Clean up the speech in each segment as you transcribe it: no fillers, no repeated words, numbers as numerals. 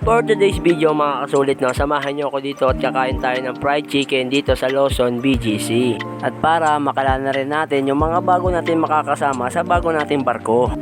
For today's video mga kasulit, no, samahan nyo ako dito at kakain tayo ng fried chicken dito sa Lawson BGC. At para makilala na rin natin yung mga bago natin makakasama sa bago nating barko.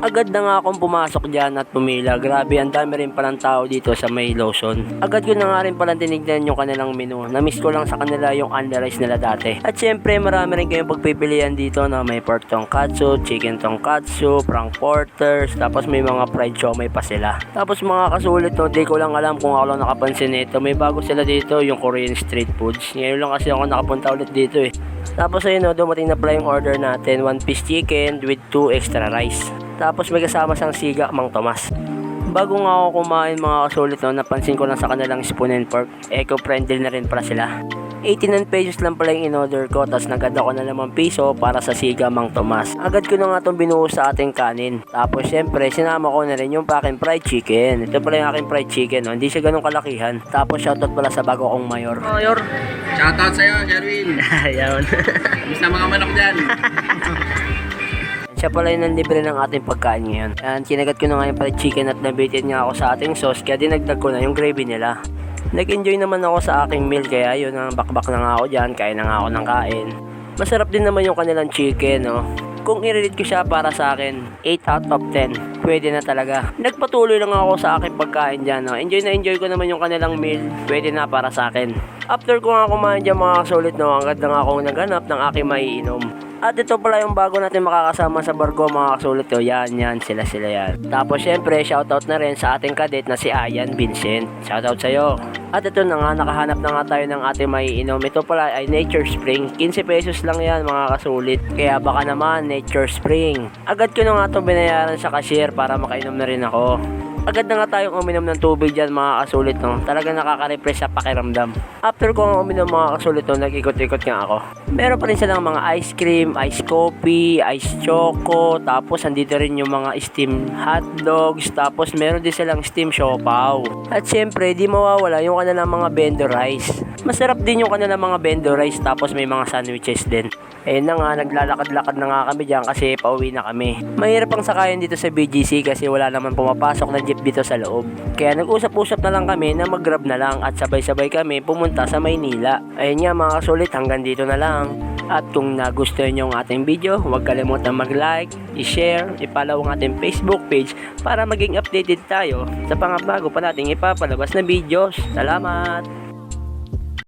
Agad na nga akong pumasok dyan at pumila. Grabe, ang dami rin palang tao dito sa may Lawson. Agad ko na nga rin palang tinignan yung kanilang menu. Namiss ko lang sa kanila yung unli rice nila dati. At syempre marami rin kayong pagpipilian dito na may pork tonkatsu, chicken tonkatsu, frankfurters, tapos may mga fried siomai pa sila. Tapos mga kasulit, no, di ko lang alam kung ako lang nakapansin nito. May bago sila dito, yung Korean street foods. Ngayon lang kasi ako nakapunta ulit dito eh. Tapos ayun, no, dumating na pala yung order natin. 1 piece chicken with 2 extra rice. Tapos may kasama siyang siga, Mang Tomas. Bago nga ako kumain mga kasulit, no, napansin ko lang sa kanilang spoon and fork, eco-friendly na rin pala sila. 89 pesos lang pala yung in-order ko, tapos nagad ako na 5 piso para sa siga Mang Tomas. Agad ko na nga itong binuhos sa ating kanin. Tapos syempre, sinama ko na rin yung aking fried chicken. Ito pala yung aking fried chicken, no? Hindi siya ganun kalakihan. Tapos shoutout pala sa bago kong mayor. Mayor, shoutout sa'yo, Sherwin. Ayan. Kamusta mga manok dyan? Siya pala yung nanlibre ng ating pagkain ngayon. And kinagat ko na nga yung fried chicken at nabitin nga ako sa ating sauce, kaya dinagdag ko na yung gravy nila. Nag-enjoy naman ako sa aking meal, kaya yun, ang bakbak na nga ako dyan, kain na nga ako ng kain. Masarap din naman yung kanilang chicken, no? Kung i-rate ko siya para sa akin, 8 out of 10. Pwede na talaga. Nagpatuloy lang ako sa aking pagkain dyan, no? Enjoy na enjoy ko naman yung kanilang meal. Pwede na para sa akin. After ko nga kumain dyan mga kasulit, no, agad na nga akong naghanap ng aking maiinom. At ito pala yung bago natin makakasama sa barko mga kasulit, no? Yan, sila yan. Tapos syempre, shoutout na rin sa ating kadet na si Ayan Vincent. Shoutout sa'yo. At ito na nga, nakahanap na nga tayo ng ating maiinom. Ito pala ay Nature Spring. 15 pesos lang yan mga kasulit. Kaya baka naman Nature Spring. Agad ko na nga ito binayaran sa cashier para makainom na rin ako. Agad na nga tayong uminom ng tubig dyan mga kasulit, no? Talaga nakaka-refresh sa pakiramdam. After ko nga uminom mga kasulit, no, nag-ikot-ikot nga ako. Meron pa rin silang mga ice cream, ice coffee, ice choco, tapos andito rin yung mga steam hot dogs, tapos meron din silang steam siopaw. At syempre, di mawawala yung kanilang mga bento rice. Masarap din yung kanilang mga bento rice, tapos may mga sandwiches din. Ayun na nga, naglalakad-lakad na nga kami dyan kasi pauwi na kami. Mahirap ang sakayan dito sa BGC kasi wala naman pumapasok na jeep dito sa loob. Kaya nag-usap-usap na lang kami na mag-grab na lang at sabay-sabay kami pumunta sa Maynila. Ayun nga mga kasulit, hanggang dito na lang. At kung nagustuhan nyo ang ating video, huwag kalimutan mag-like, i-share, i-follow ang ating Facebook page para maging updated tayo sa pangabago pa nating ipapalabas na videos. Salamat!